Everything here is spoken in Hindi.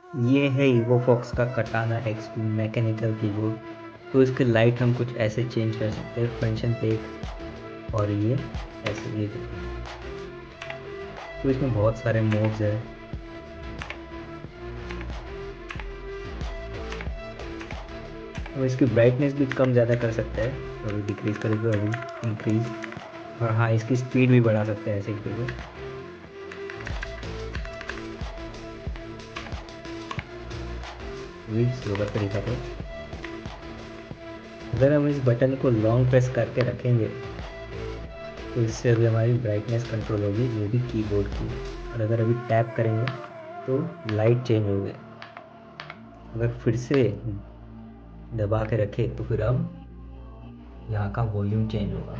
ये है इवोफॉक्स का कटाना एक्स मैकेनिकल कीबोर्ड। तो इसके लाइट हम कुछ ऐसे चेंज कर सकते हैं, फंक्शन पे एक, और ये ऐसे ये देखिए। तो इसमें बहुत सारे मोड्स है। हम इसकी ब्राइटनेस भी कम ज़्यादा कर सकते हैं, तो अभी डिक्रीज करें तो अभी इंक्रीज। और हाँ, इसकी स्पीड भी बढ़ा सकते हैं ऐसे ही करके। अभी स्लोवर तरीका पे अगर हम इस बटन को लॉन्ग प्रेस करके रखेंगे तो इससे अभी हमारी ब्राइटनेस कंट्रोल होगी, वो भी कीबोर्ड की। और अगर अभी टैप करेंगे तो लाइट चेंज हो गई। अगर फिर से दबा के रखें तो फिर अब यहाँ का वॉल्यूम चेंज होगा।